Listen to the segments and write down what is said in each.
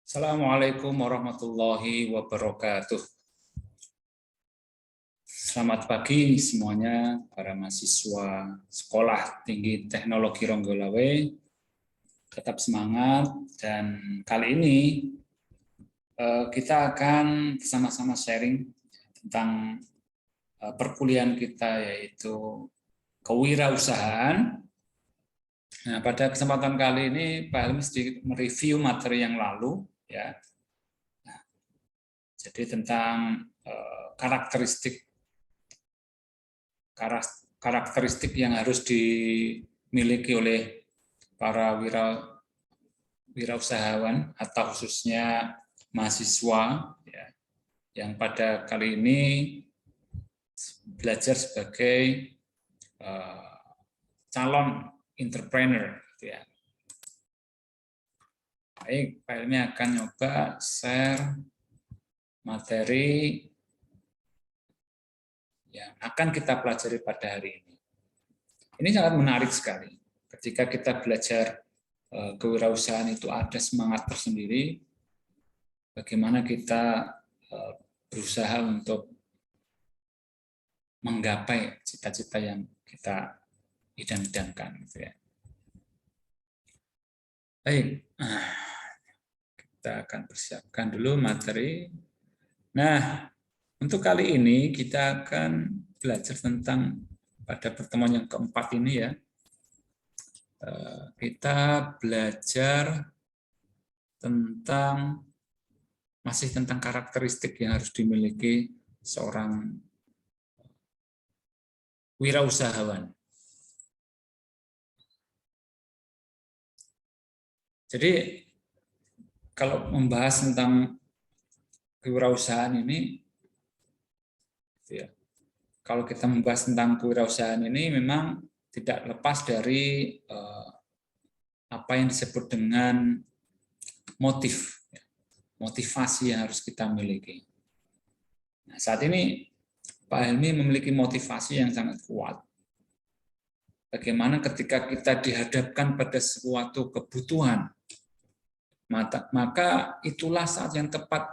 Assalamualaikum warahmatullahi wabarakatuh. Selamat pagi semuanya para mahasiswa Sekolah Tinggi Teknologi Ronggolawe. Tetap semangat dan kali ini kita akan sama-sama sharing tentang perkuliahan kita yaitu kewirausahaan. Nah, pada kesempatan kali ini Pak Helmi sedikit mereview materi yang lalu ya. Nah, jadi tentang karakteristik yang harus dimiliki oleh para wirausahawan atau khususnya mahasiswa ya, yang pada kali ini belajar sebagai calon entrepreneur ya. Baik, Pak Helmi akan nyoba share materi yang akan kita pelajari pada hari ini. Ini sangat menarik sekali. Ketika kita belajar kewirausahaan itu ada semangat tersendiri, bagaimana kita berusaha untuk menggapai cita-cita yang kita idam-idamkan. Gitu ya. Baik, kita akan persiapkan dulu materi. Nah, untuk kali ini kita akan belajar tentang pada pertemuan yang keempat ini ya. Kita belajar masih tentang karakteristik yang harus dimiliki seorang wirausahawan. Jadi kalau membahas tentang kewirausahaan ini, ya, kalau kita membahas tentang kewirausahaan ini memang tidak lepas dari apa yang disebut dengan motivasi yang harus kita miliki. Nah, saat ini Pak Helmi memiliki motivasi yang sangat kuat. Bagaimana ketika kita dihadapkan pada suatu kebutuhan, maka itulah saat yang tepat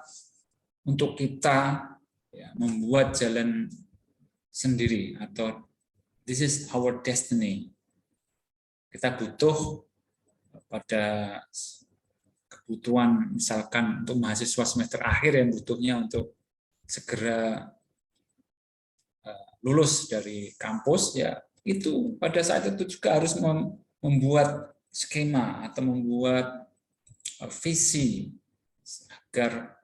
untuk kita membuat jalan sendiri atau this is our destiny. Kita butuh pada kebutuhan misalkan untuk mahasiswa semester akhir yang butuhnya untuk segera lulus dari kampus ya, itu pada saat itu juga harus membuat skema atau membuat visi agar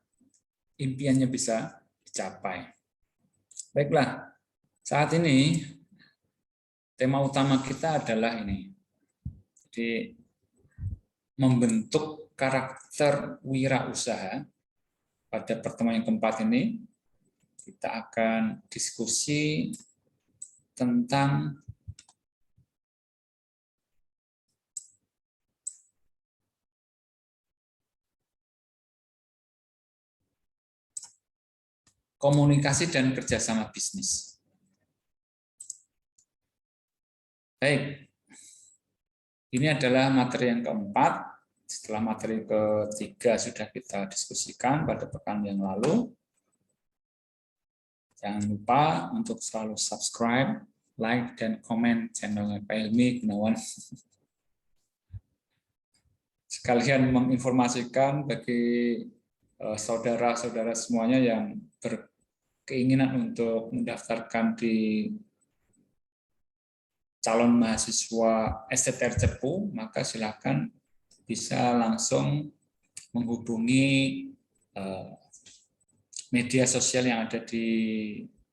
impiannya bisa dicapai. Baiklah, saat ini tema utama kita adalah ini. Jadi membentuk karakter wirausaha. Pada pertemuan yang keempat ini kita akan diskusi tentang komunikasi dan kerjasama bisnis. Baik, ini adalah materi yang keempat. Setelah materi ketiga sudah kita diskusikan pada pekan yang lalu. Jangan lupa untuk selalu subscribe, like, dan komen channel Pak Helmi Gunawan. Sekalian menginformasikan bagi saudara-saudara semuanya yang berkeinginan untuk mendaftarkan di calon mahasiswa STTR Cepu, maka silakan bisa langsung menghubungi media sosial yang ada di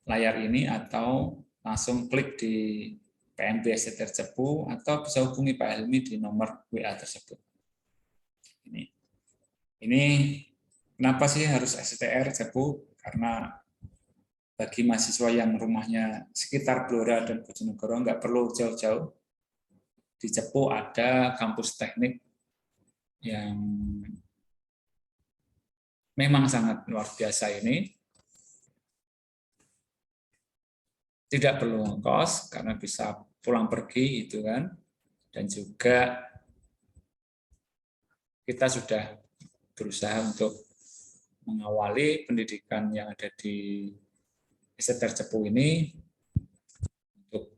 layar ini atau langsung klik di PNB STTR Cepu atau bisa hubungi Pak Helmi di nomor WA tersebut. Ini kenapa sih harus STTR Cepu? Karena bagi mahasiswa yang rumahnya sekitar Blora dan Bojonegoro nggak perlu jauh-jauh. Di Cepu ada kampus teknik yang memang sangat luar biasa ini. Tidak perlu ongkos karena bisa pulang pergi itu kan. Dan juga kita sudah berusaha untuk mengawali pendidikan yang ada di STR Cepu ini untuk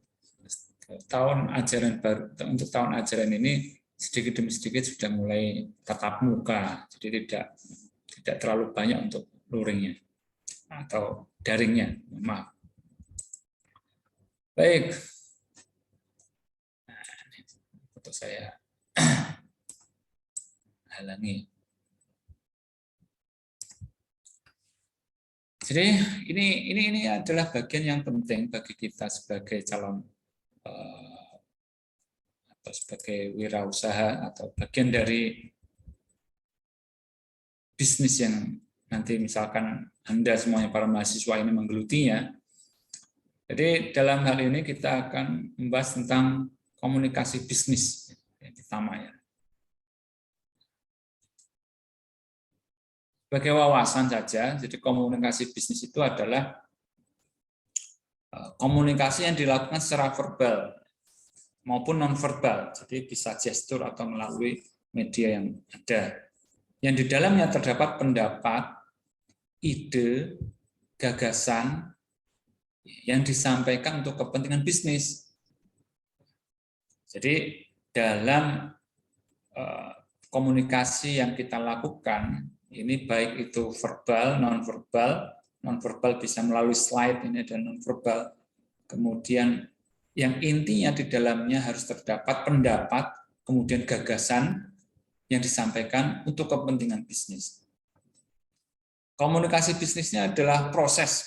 tahun ajaran baru. Untuk tahun ajaran ini sedikit demi sedikit sudah mulai tatap muka, jadi tidak terlalu banyak untuk luringnya atau daringnya. Maaf. Baik. Nah, ini foto saya halangi. Jadi ini adalah bagian yang penting bagi kita sebagai calon atau sebagai wirausaha atau bagian dari bisnis yang nanti misalkan Anda semuanya para mahasiswa ini menggelutinya. Jadi dalam hal ini kita akan membahas tentang komunikasi bisnis yang pertamanya. Sebagai wawasan saja, jadi komunikasi bisnis itu adalah komunikasi yang dilakukan secara verbal maupun non-verbal, jadi bisa gestur atau melalui media yang ada. Yang di dalamnya terdapat pendapat, ide, gagasan yang disampaikan untuk kepentingan bisnis. Jadi dalam komunikasi yang kita lakukan, ini baik itu verbal, non-verbal bisa melalui slide, ini ada non-verbal. Kemudian yang intinya di dalamnya harus terdapat pendapat, kemudian gagasan yang disampaikan untuk kepentingan bisnis. Komunikasi bisnisnya adalah proses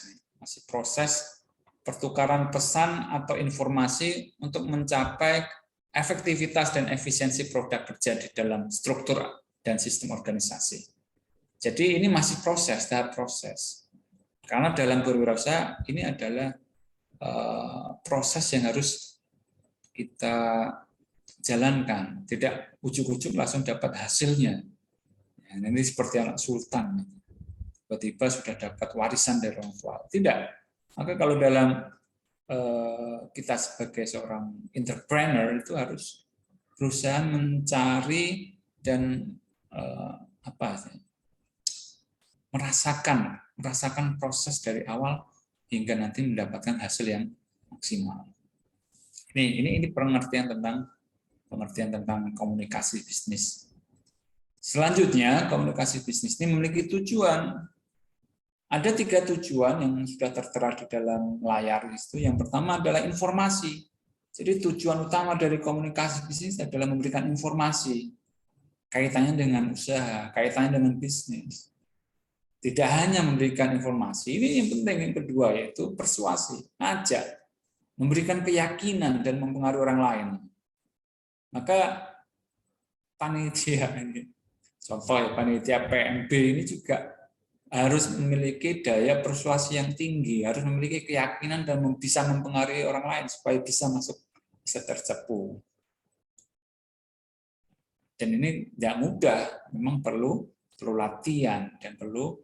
pertukaran pesan atau informasi untuk mencapai efektivitas dan efisiensi produk kerja di dalam struktur dan sistem organisasi. Jadi ini masih tahap proses. Karena dalam berwirausaha ini adalah proses yang harus kita jalankan, tidak ujuk-ujuk langsung dapat hasilnya. Ini seperti anak sultan, tiba-tiba sudah dapat warisan dari orang tua. Tidak. Maka kalau dalam kita sebagai seorang entrepreneur itu harus berusaha mencari dan merasakan proses dari awal hingga nanti mendapatkan hasil yang maksimal. Ini pengertian tentang komunikasi bisnis. Selanjutnya, komunikasi bisnis ini memiliki tujuan. Ada 3 tujuan yang sudah tertera di dalam layar itu. Yang pertama adalah informasi. Jadi tujuan utama dari komunikasi bisnis adalah memberikan informasi. Kaitannya dengan usaha, kaitannya dengan bisnis. Tidak hanya memberikan informasi, ini yang penting. Yang kedua yaitu persuasi, ngajak, memberikan keyakinan dan mempengaruhi orang lain. Maka panitia ini, contoh ya, panitia PMB ini juga harus memiliki daya persuasi yang tinggi, harus memiliki keyakinan dan bisa mempengaruhi orang lain supaya bisa masuk STR Cepu. Dan ini tidak mudah, memang perlu latihan dan perlu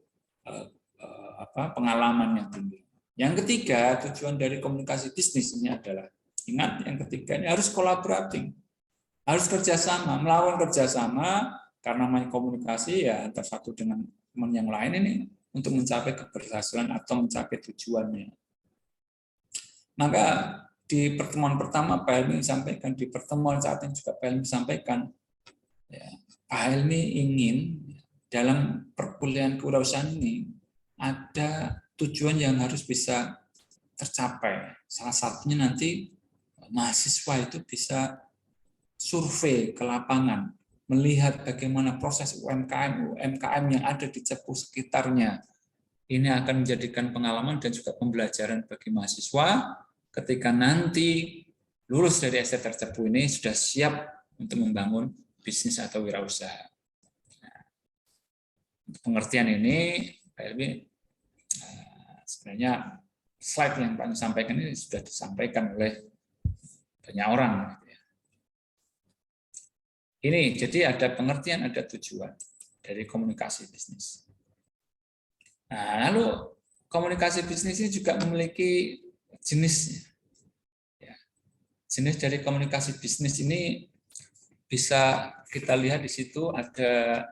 pengalaman yang tinggi. Yang ketiga, tujuan dari komunikasi bisnis ini adalah, ingat yang ketiga ini harus collaborating, harus kerjasama, melakukan kerjasama karena namanya komunikasi ya antara satu dengan teman yang lain ini untuk mencapai keberhasilan atau mencapai tujuannya. Maka di pertemuan pertama Pak Helmi sampaikan, di pertemuan saat ini juga Pak Helmi sampaikan, ya, Pak Helmi ingin dalam perkuliahan kewirausahaan ini ada tujuan yang harus bisa tercapai. Salah satunya nanti mahasiswa itu bisa survei ke lapangan, melihat bagaimana proses UMKM yang ada di Cepu sekitarnya. Ini akan menjadikan pengalaman dan juga pembelajaran bagi mahasiswa ketika nanti lulus dari STR Cepu ini sudah siap untuk membangun bisnis atau wirausaha. Pengertian ini, Pak Helmi, sebenarnya slide yang Pak sampaikan ini sudah disampaikan oleh banyak orang. Ini jadi ada pengertian, ada tujuan dari komunikasi bisnis. Nah, lalu komunikasi bisnis ini juga memiliki jenisnya. Jenis dari komunikasi bisnis ini bisa kita lihat di situ ada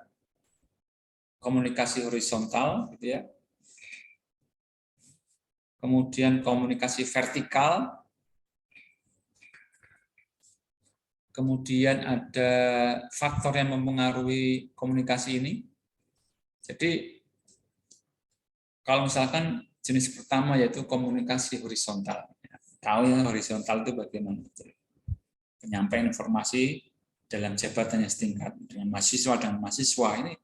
komunikasi horizontal, gitu ya. Kemudian komunikasi vertikal. Kemudian ada faktor yang mempengaruhi komunikasi ini. Jadi kalau misalkan jenis pertama yaitu komunikasi horizontal. Tahu ya horizontal itu bagaimana? Penyampaian informasi dalam jabatan yang setingkat dengan mahasiswa dan mahasiswa ini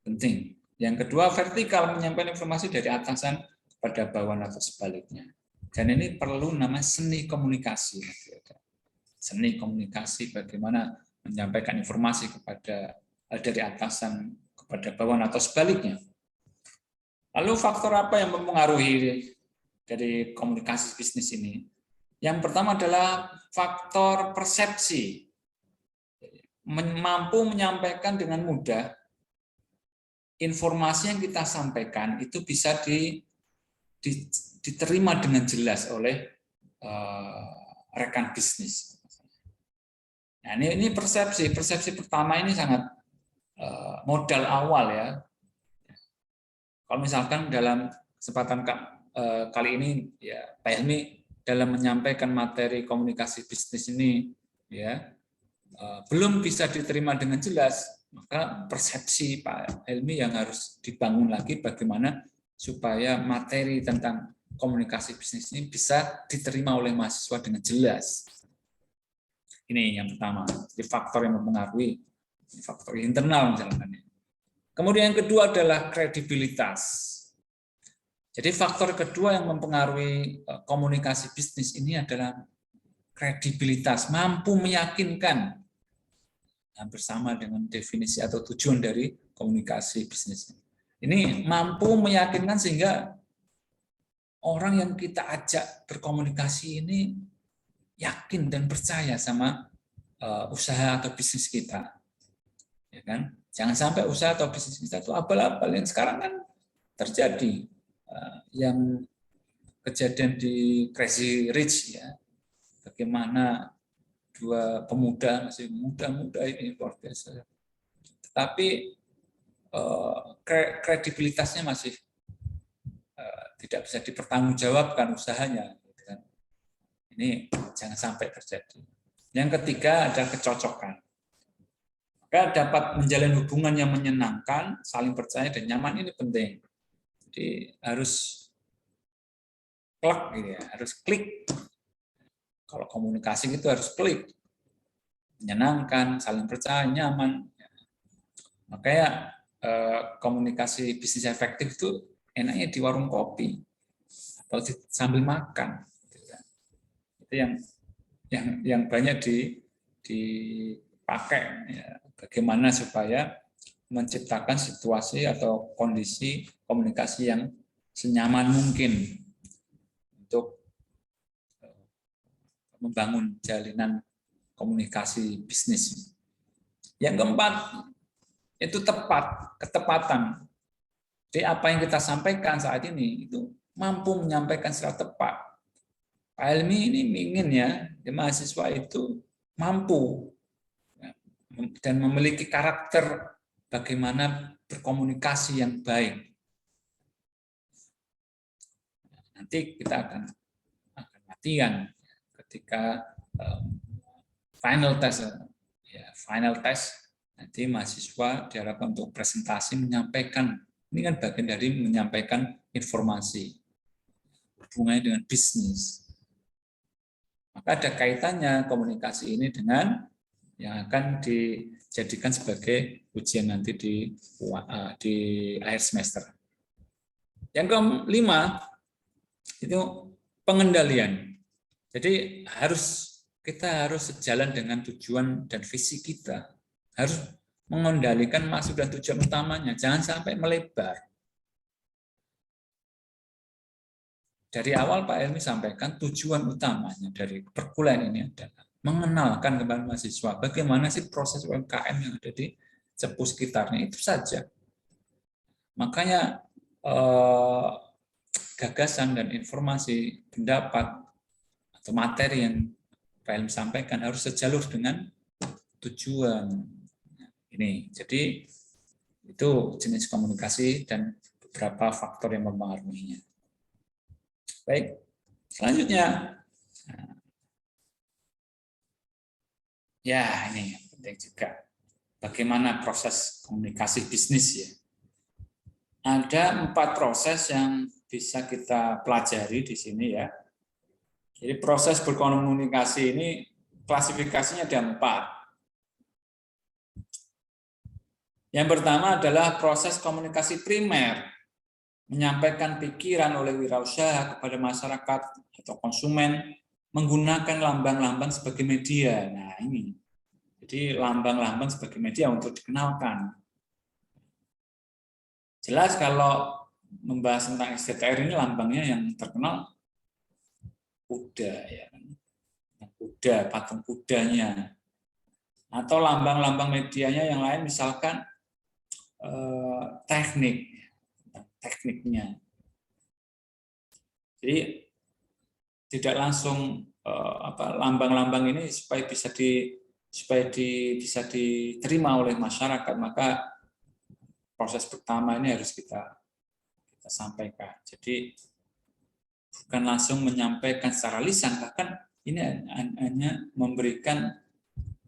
penting. Yang kedua vertikal, menyampaikan informasi dari atasan pada bawahan atau sebaliknya. Dan ini perlu nama seni komunikasi. Seni komunikasi bagaimana menyampaikan informasi kepada dari atasan kepada bawahan atau sebaliknya. Lalu faktor apa yang mempengaruhi dari komunikasi bisnis ini? Yang pertama adalah faktor persepsi. Mampu menyampaikan dengan mudah informasi yang kita sampaikan itu bisa diterima dengan jelas oleh rekan bisnis. Nah, ini persepsi pertama ini sangat modal awal ya. Kalau misalkan dalam kesempatan kali ini ya Pak Helmi dalam menyampaikan materi komunikasi bisnis ini ya belum bisa diterima dengan jelas, maka persepsi Pak Helmi yang harus dibangun lagi bagaimana supaya materi tentang komunikasi bisnis ini bisa diterima oleh mahasiswa dengan jelas. Ini yang pertama, jadi faktor yang mempengaruhi, faktor internal misalnya. Kemudian yang kedua adalah kredibilitas. Jadi faktor kedua yang mempengaruhi komunikasi bisnis ini adalah kredibilitas, mampu meyakinkan. Hampir sama dengan definisi atau tujuan dari komunikasi bisnis. Ini mampu meyakinkan sehingga orang yang kita ajak berkomunikasi ini yakin dan percaya sama usaha atau bisnis kita. Ya kan? Jangan sampai usaha atau bisnis kita itu abal-abal yang sekarang kan terjadi yang kejadian di Crazy Rich ya. Bagaimana dua pemuda masih muda-muda ini luar biasa. Tetapi kredibilitasnya masih tidak bisa dipertanggungjawabkan usahanya. Ini jangan sampai terjadi. Yang ketiga ada kecocokan. Maka dapat menjalin hubungan yang menyenangkan, saling percaya dan nyaman ini penting. Jadi harus klik, gitu ya, harus klik. Kalau komunikasi itu harus klik, menyenangkan, saling percaya, nyaman. Makanya komunikasi bisnis efektif itu enaknya di warung kopi atau sambil makan. Itu yang banyak dipakai. Ya. Bagaimana supaya menciptakan situasi atau kondisi komunikasi yang senyaman mungkin untuk membangun jalinan komunikasi bisnis. Yang keempat, itu ketepatan. Jadi apa yang kita sampaikan saat ini itu mampu menyampaikan secara tepat. Pak Helmi ini ingin ya, mahasiswa itu mampu dan memiliki karakter bagaimana berkomunikasi yang baik. Nanti kita akan latihan ketika final test nanti mahasiswa diharapkan untuk presentasi menyampaikan, ini kan bagian dari menyampaikan informasi hubungannya dengan bisnis. Maka ada kaitannya komunikasi ini dengan yang akan dijadikan sebagai ujian nanti di akhir semester. Yang kelima itu pengendalian. Jadi kita harus sejalan dengan tujuan dan visi kita. Harus mengendalikan maksud dan tujuan utamanya. Jangan sampai melebar. Dari awal Pak Helmi sampaikan tujuan utamanya dari perkuliahan ini adalah mengenalkan kepada mahasiswa bagaimana sih proses UMKM yang ada di Cepu sekitarnya, itu saja. Makanya gagasan dan informasi, pendapat atau materi yang Pak Helmi sampaikan harus sejalur dengan tujuan ini. Jadi Itu jenis komunikasi dan beberapa faktor yang mempengaruhinya. Baik, selanjutnya. Ya, ini penting juga. Bagaimana proses komunikasi bisnis ya. Ada 4 proses yang bisa kita pelajari di sini ya. Jadi proses berkomunikasi ini klasifikasinya ada 4. Yang pertama adalah proses komunikasi primer, menyampaikan pikiran oleh wirausaha kepada masyarakat atau konsumen menggunakan lambang-lambang sebagai media. Nah ini, jadi lambang-lambang sebagai media untuk dikenalkan. Jelas kalau membahas tentang STTR ini lambangnya yang terkenal kuda ya, kuda, patung kudanya, atau lambang-lambang medianya yang lain misalkan tekniknya. Jadi tidak langsung lambang-lambang ini supaya bisa diterima oleh masyarakat, maka proses pertama ini harus kita sampaikan. Jadi bukan langsung menyampaikan secara lisan, bahkan ini hanya memberikan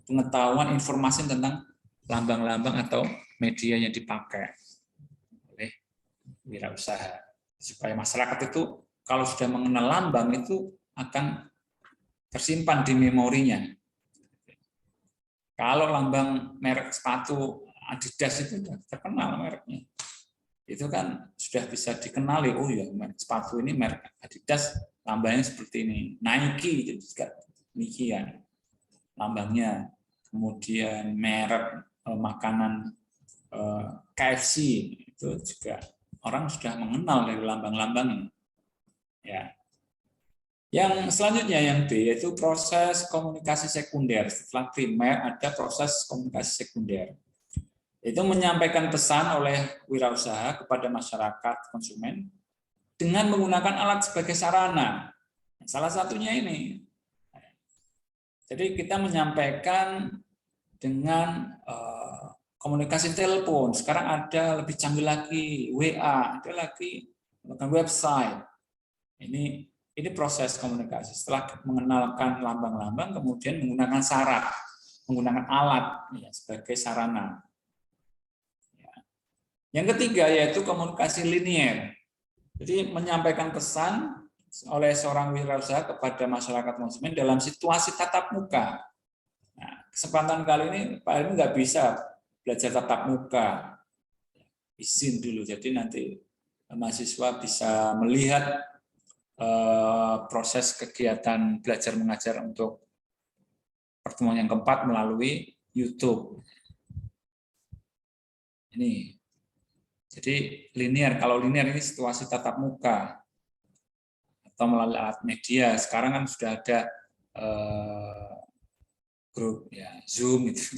pengetahuan informasi tentang lambang-lambang atau media yang dipakai oleh wirausaha, supaya masyarakat itu kalau sudah mengenal lambang itu akan tersimpan di memorinya. Kalau lambang merek sepatu Adidas itu sudah terkenal mereknya, itu kan sudah bisa dikenali, oh ya merek sepatu ini merek Adidas, lambangnya seperti ini. Nike itu juga demikian lambangnya. Kemudian merek makanan KFC itu juga orang sudah mengenal dari lambang-lambangnya. Ya. Yang selanjutnya yang B yaitu proses komunikasi sekunder. Setelah primer ada proses komunikasi sekunder. Itu menyampaikan pesan oleh wirausaha kepada masyarakat konsumen dengan menggunakan alat sebagai sarana. Salah satunya ini. Jadi kita menyampaikan dengan komunikasi telepon. Sekarang ada lebih canggih lagi, WA, ada lagi website. Ini proses komunikasi. Setelah mengenalkan lambang-lambang, kemudian menggunakan syarat, menggunakan alat ya, sebagai sarana. Yang ketiga yaitu komunikasi linier. Jadi menyampaikan pesan oleh seorang wirausaha kepada masyarakat konsumen dalam situasi tatap muka. Nah, kesempatan kali ini Pak Helmi nggak bisa belajar tatap muka, izin dulu. Jadi nanti mahasiswa bisa melihat proses kegiatan belajar mengajar untuk pertemuan yang keempat melalui YouTube. Ini. Jadi linear, kalau linear ini situasi tatap muka atau melalui alat media. Sekarang kan sudah ada grup ya Zoom itu.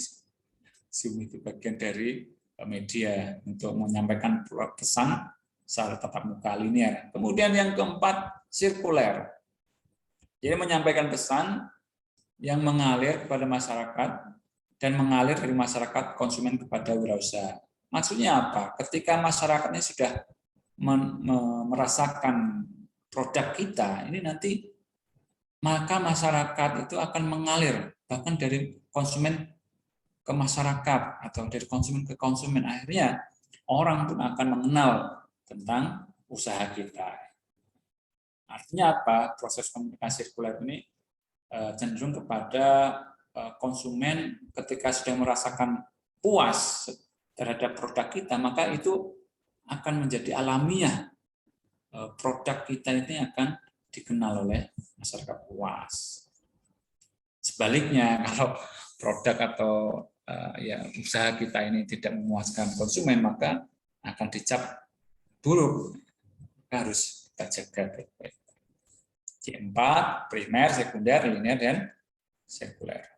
Zoom itu bagian dari media untuk menyampaikan pesan secara tatap muka linear. Kemudian yang keempat sirkuler. Jadi menyampaikan pesan yang mengalir kepada masyarakat dan mengalir dari masyarakat konsumen kepada wirausaha. Maksudnya apa? Ketika masyarakatnya sudah merasakan produk kita, ini nanti maka masyarakat itu akan mengalir bahkan dari konsumen ke masyarakat atau dari konsumen ke konsumen. Akhirnya orang pun akan mengenal tentang usaha kita. Artinya apa? Proses komunikasi sirkuler ini cenderung kepada konsumen ketika sudah merasakan puas terhadap produk kita, maka itu akan menjadi alamiah. Produk kita ini akan dikenal oleh masyarakat puas. Sebaliknya, kalau produk atau ya usaha kita ini tidak memuaskan konsumen, maka akan dicap buruk. Harus kita jaga baik-baik. C4, primer, sekunder, linear, dan sekuler.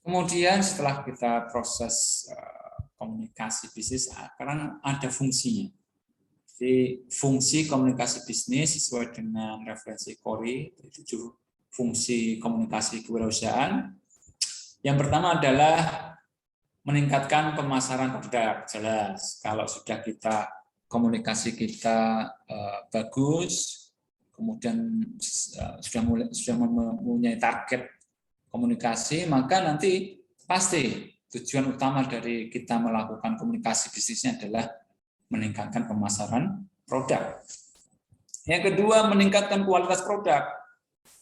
Kemudian setelah kita proses komunikasi bisnis, sekarang ada fungsinya. Jadi fungsi komunikasi bisnis sesuai dengan referensi Cori, itu 7 fungsi komunikasi kewirausahaan. Yang pertama adalah meningkatkan pemasaran produk, jelas. Kalau sudah komunikasi kita bagus, kemudian sudah mempunyai target komunikasi, maka nanti pasti tujuan utama dari kita melakukan komunikasi bisnisnya adalah meningkatkan pemasaran produk. Yang kedua, meningkatkan kualitas produk.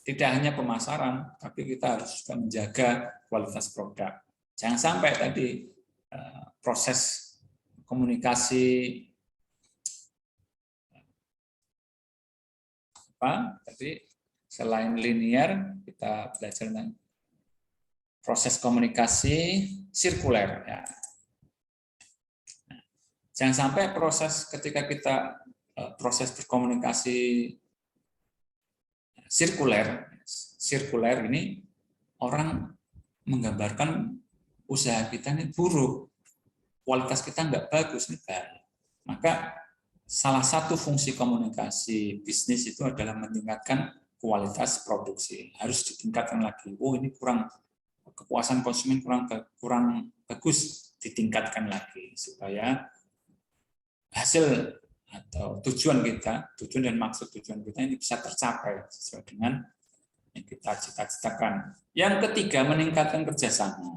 Tidak hanya pemasaran, tapi kita harus juga menjaga kualitas produk. Jangan sampai tadi proses komunikasi tapi selain linear, kita belajar tentang proses komunikasi sirkuler. Ya. Jangan sampai ketika kita proses berkomunikasi sirkuler ini orang menggambarkan usaha kita ini buruk, kualitas kita nggak bagus, ini bahaya. Maka salah satu fungsi komunikasi bisnis itu adalah meningkatkan kualitas produksi. Harus ditingkatkan lagi. Oh, ini kepuasan konsumen kurang bagus, ditingkatkan lagi supaya hasil atau tujuan dan maksud tujuan kita ini bisa tercapai sesuai dengan yang kita cita-citakan. Yang ketiga, meningkatkan kerjasama.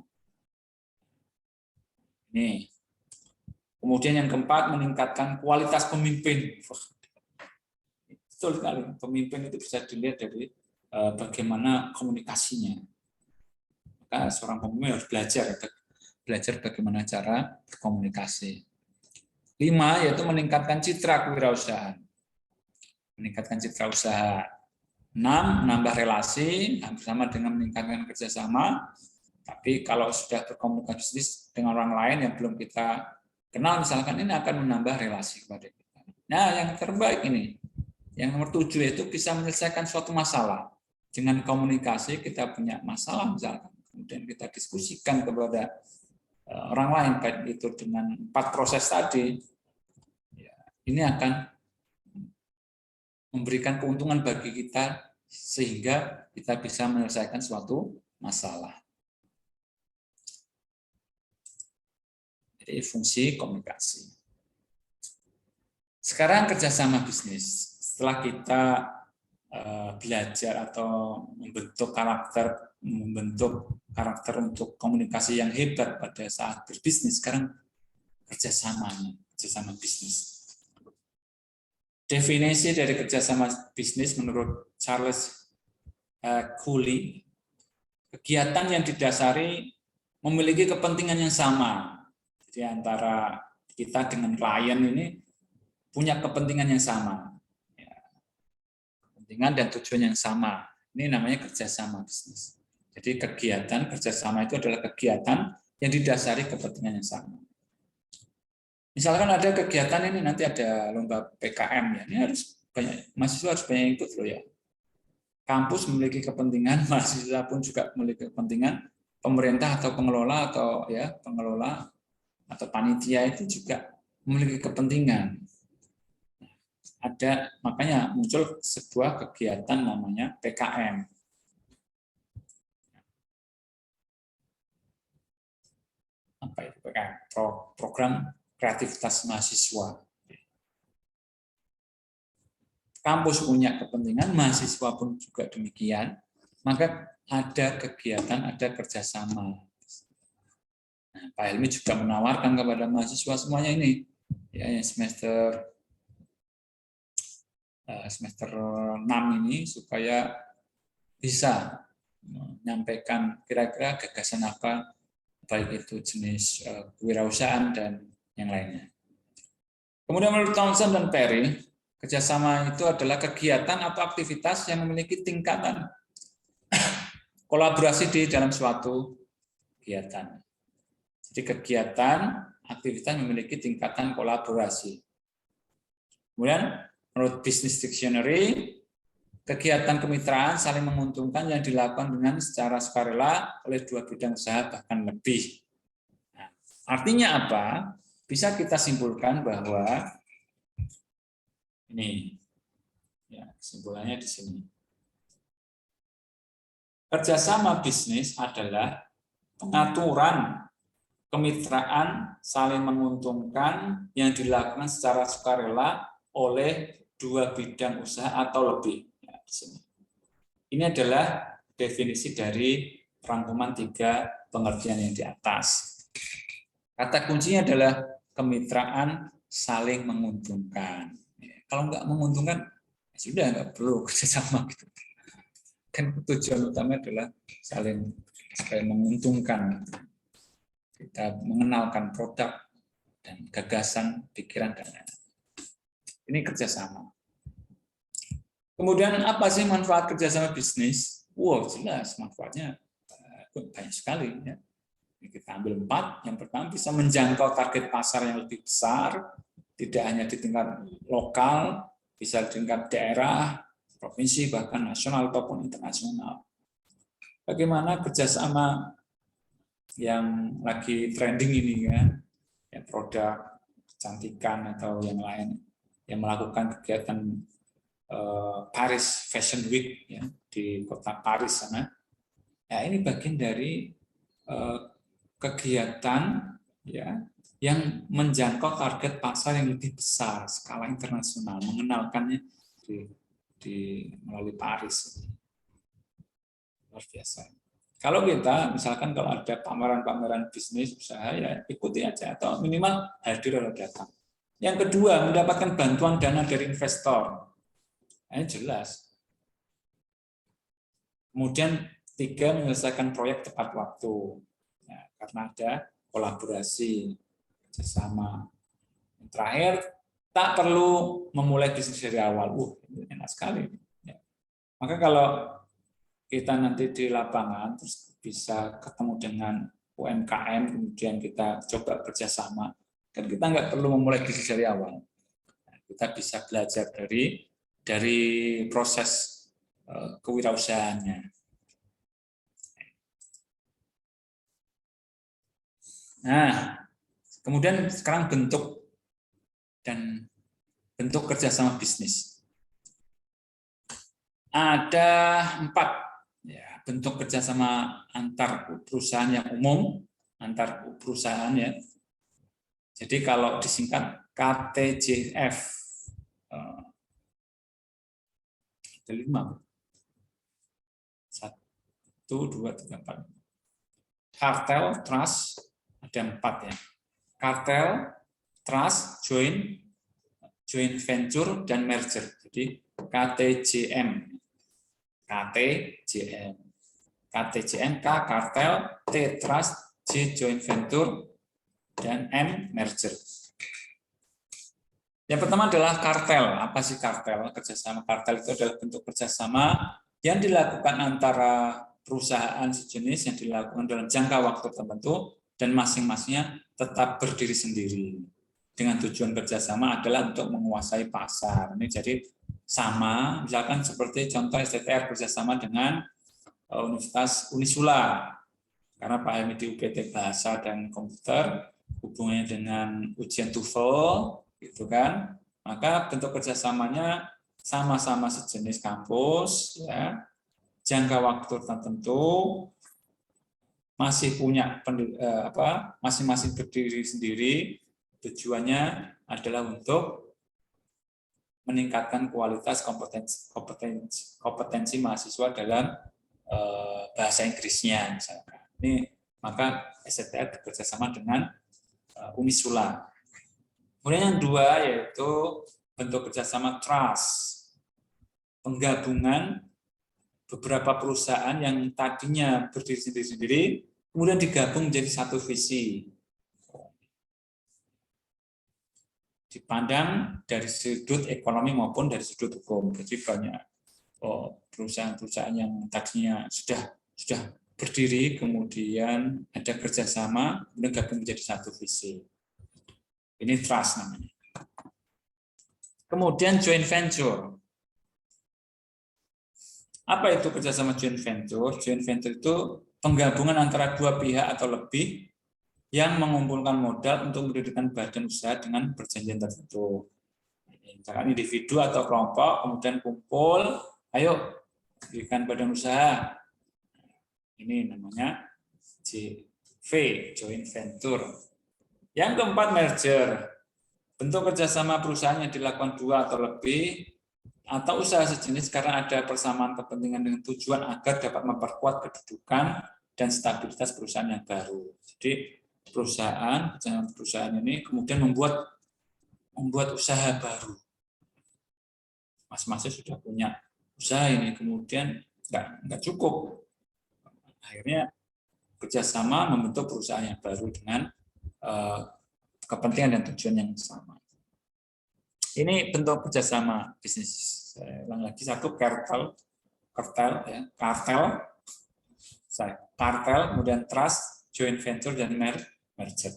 Ini. Kemudian yang keempat, meningkatkan kualitas pemimpin. Betul sekali, pemimpin itu bisa dilihat dari bagaimana komunikasinya. Maka seorang pemimpin harus belajar bagaimana cara berkomunikasi. 5, yaitu meningkatkan citra kewirausahaan. Meningkatkan citra usaha. 6, menambah relasi bersama dengan meningkatkan kerjasama. Tapi kalau sudah berkomunikasi dengan orang lain yang belum kita kenal, misalkan, ini akan menambah relasi kepada kita. Nah, yang terbaik ini, yang nomor 7 itu bisa menyelesaikan suatu masalah. Dengan komunikasi kita punya masalah misalkan, kemudian kita diskusikan kepada orang lain, baik itu dengan 4 proses tadi, ini akan memberikan keuntungan bagi kita sehingga kita bisa menyelesaikan suatu masalah. Jadi fungsi komunikasi. Sekarang kerjasama bisnis. Setelah kita belajar atau membentuk karakter untuk komunikasi yang hebat pada saat berbisnis, sekarang kerjasama bisnis. Definisi dari kerjasama bisnis menurut Charles Cooley, kegiatan yang didasari memiliki kepentingan yang sama. Jadi antara kita dengan klien ini punya kepentingan yang sama, kepentingan dan tujuan yang sama. Ini namanya kerjasama bisnis. Jadi kegiatan kerjasama itu adalah kegiatan yang didasari kepentingan yang sama. Misalkan ada kegiatan ini, nanti ada lomba PKM ya, ini harus banyak mahasiswa harus banyak ikut loh ya. Kampus memiliki kepentingan, mahasiswa pun juga memiliki kepentingan, pemerintah atau pengelola atau panitia itu juga memiliki kepentingan. Makanya muncul sebuah kegiatan namanya PKM. Apa itu PKM? Program kreativitas mahasiswa. Kampus punya kepentingan, mahasiswa pun juga demikian, maka ada kegiatan, ada kerjasama. Nah, Pak Helmi juga menawarkan kepada mahasiswa semuanya ini, ya, yang semester 6 ini, supaya bisa menyampaikan kira-kira gagasan apa, baik itu jenis kewirausahaan dan yang lainnya. Kemudian menurut Townsend dan Perry, kerjasama itu adalah kegiatan atau aktivitas yang memiliki tingkatan kolaborasi di dalam suatu kegiatan. Jadi kegiatan, aktivitas memiliki tingkatan kolaborasi. Kemudian menurut Business Dictionary, kegiatan kemitraan saling menguntungkan yang dilakukan dengan secara sukarela oleh dua bidang usaha bahkan lebih. Nah, artinya apa? Bisa kita simpulkan bahwa ini, ya, kesimpulannya di sini. Kerjasama bisnis adalah pengaturan kemitraan saling menguntungkan yang dilakukan secara sukarela oleh dua bidang usaha atau lebih. Ya, di sini. Ini adalah definisi dari rangkuman 3 pengertian yang di atas. Kata kuncinya adalah kemitraan saling menguntungkan. Kalau nggak menguntungkan, sudah nggak perlu kerjasama gitu. Kan tujuan utama adalah saling menguntungkan. Kita mengenalkan produk dan gagasan, pikiran dan lain-lain. Ini kerjasama. Kemudian apa sih manfaat kerjasama bisnis? Wow, jelas manfaatnya banyak sekali. Ya. Kita ambil 4. Yang pertama bisa menjangkau target pasar yang lebih besar, tidak hanya di tingkat lokal, bisa di tingkat daerah, provinsi, bahkan nasional ataupun internasional. Bagaimana kerjasama yang lagi trending ini kan, ya, produk kecantikan atau yang lain yang melakukan kegiatan Paris Fashion Week ya, di kota Paris sana. Ya, ini bagian dari kegiatan ya yang menjangkau target pasar yang lebih besar skala internasional, mengenalkannya melalui Paris. Luar biasa. Kalau kita misalkan kalau ada pameran-pameran bisnis usaha ya ikuti aja atau minimal hadir atau datang. Yang kedua, mendapatkan bantuan dana dari investor. Ini jelas. Kemudian 3, menyelesaikan proyek tepat waktu. Ya, karena ada kolaborasi bersama. Yang terakhir, tak perlu memulai bisnis dari awal. Enak sekali. Ya. Maka kalau kita nanti di lapangan terus bisa ketemu dengan UMKM, kemudian kita coba kerjasama, kan kita nggak perlu memulai bisnis dari awal. Kita bisa belajar dari proses kewirausahaannya. Nah, kemudian sekarang bentuk kerjasama bisnis. Ada 4 ya, bentuk kerjasama antar perusahaan yang umum, antar perusahaan ya. Jadi kalau disingkat KTJF, ada 5. 1, 2, 3, 4. Kartel, trust, ada 4 ya. Kartel, trust, joint venture, dan merger. Jadi KTJM. KTJM, K kartel, T trust, J joint venture, dan M merger. Yang pertama adalah kartel. Apa sih kartel? Kerjasama kartel itu adalah bentuk kerjasama yang dilakukan antara perusahaan sejenis yang dilakukan dalam jangka waktu tertentu dan masing-masingnya tetap berdiri sendiri. Dengan tujuan kerjasama adalah untuk menguasai pasar. Ini jadi sama, misalkan seperti contoh STTR kerjasama dengan Universitas Unisula, karena Pak Helmi di UPT Bahasa dan Komputer, hubungannya dengan ujian TOEFL, gitu kan, maka bentuk kerjasamanya sama-sama sejenis kampus, ya, jangka waktu tertentu, masih punya masing-masing berdiri sendiri, tujuannya adalah untuk meningkatkan kualitas kompetensi mahasiswa dalam bahasa Inggrisnya misalkan. Ini maka STTR bekerjasama dengan Unisula. Kemudian yang 2 yaitu bentuk kerjasama trust, penggabungan beberapa perusahaan yang tadinya berdiri sendiri-sendiri kemudian digabung menjadi satu visi. Dipandang dari sudut ekonomi maupun dari sudut hukum. Jadi banyak perusahaan-perusahaan yang tadinya sudah berdiri, kemudian ada kerjasama, kemudian gabung menjadi satu visi. Ini trust namanya. Kemudian joint venture. Apa itu kerjasama joint venture? Joint venture itu penggabungan antara 2 pihak atau lebih yang mengumpulkan modal untuk mendirikan badan usaha dengan perjanjian tertentu. Misalkan individu atau kelompok kemudian kumpul, ayo dirikan badan usaha. Ini namanya V, joint venture. Yang keempat, merger. Bentuk kerjasama perusahaan yang dilakukan 2 atau lebih, atau usaha sejenis karena ada persamaan kepentingan dengan tujuan agar dapat memperkuat kedudukan dan stabilitas perusahaan yang baru. Jadi perusahaan ini kemudian membuat usaha baru. Mas-masnya sudah punya usaha ini, kemudian nggak cukup. Akhirnya kerjasama membentuk perusahaan yang baru dengan kepentingan dan tujuan yang sama. Ini bentuk kerjasama bisnis. Saya ulang lagi, satu kartel, kemudian trust, joint venture, dan merger.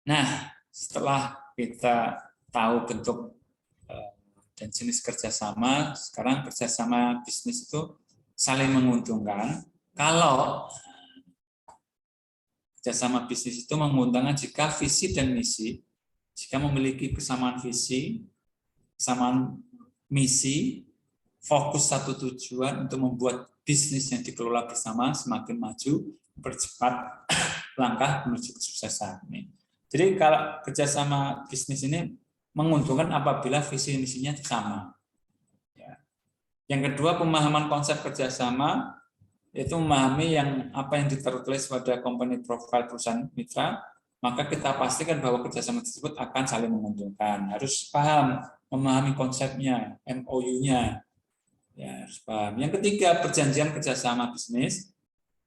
Nah, setelah kita tahu bentuk dan jenis kerjasama, sekarang kerjasama bisnis itu saling menguntungkan. Kalau kerjasama bisnis itu menguntungkan jika visi dan misi, jika memiliki kesamaan visi, kesamaan misi, fokus satu tujuan untuk membuat bisnis yang dikelola bersama semakin maju, percepat langkah menuju kesuksesan. Jadi kalau kerjasama bisnis ini menguntungkan apabila visi misinya sama. Yang kedua, pemahaman konsep kerjasama, itu memahami apa yang tertulis pada company profile perusahaan mitra, maka kita pastikan bahwa kerjasama tersebut akan saling menguntungkan. Harus paham, memahami konsepnya, MOU-nya, ya, harus paham. Yang ketiga, perjanjian kerjasama bisnis,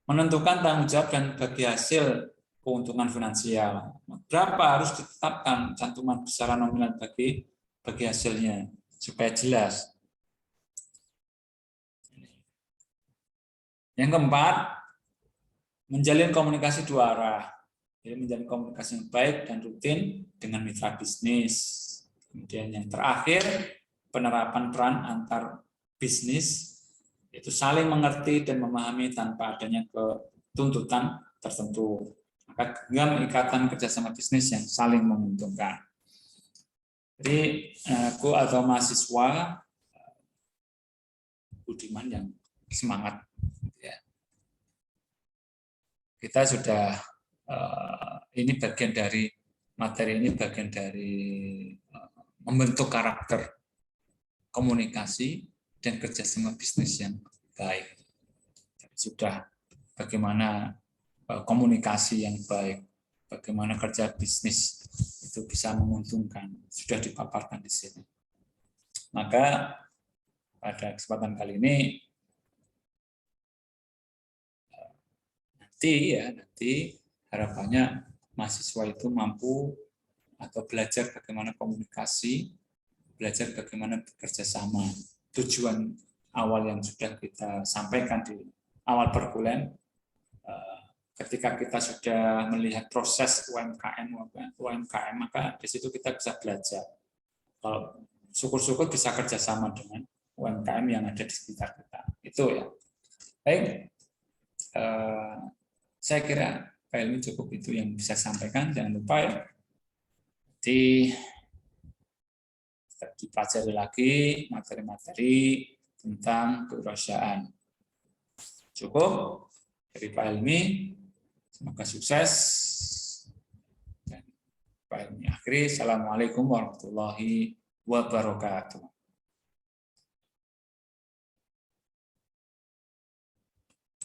menentukan tanggung jawab dan bagi hasil keuntungan finansial. Berapa harus ditetapkan cantuman besaran nominal bagi hasilnya, supaya jelas. Yang keempat, menjalin komunikasi 2 arah. Jadi menjalin komunikasi yang baik dan rutin dengan mitra bisnis. Kemudian yang terakhir, penerapan peran antar bisnis, itu saling mengerti dan memahami tanpa adanya tuntutan tertentu. Maka genggam ikatan kerjasama bisnis yang saling menguntungkan. Jadi aku atau mahasiswa Budiman yang semangat. Kita sudah ini bagian dari materi ini, bagian dari membentuk karakter komunikasi dan kerjasama bisnis yang baik. Sudah bagaimana komunikasi yang baik, bagaimana kerja bisnis itu bisa menguntungkan, sudah dipaparkan di sini. Maka pada kesempatan kali ini nanti harapannya mahasiswa itu mampu atau belajar bagaimana komunikasi, belajar bagaimana bekerja sama. Tujuan awal yang sudah kita sampaikan di awal perkuliahan, ketika kita sudah melihat proses UMKM, maka di situ kita bisa belajar. Kalau syukur-syukur bisa kerjasama dengan UMKM yang ada di sekitar kita. Itu ya. Baik. Saya kira Pak Helmi cukup itu yang bisa sampaikan. Jangan lupa ya, dipelajari lagi materi-materi tentang kewirausahaan. Cukup dari Pak Helmi. Semoga sukses. Dan Pak Helmi akhiri. Assalamualaikum warahmatullahi wabarakatuh.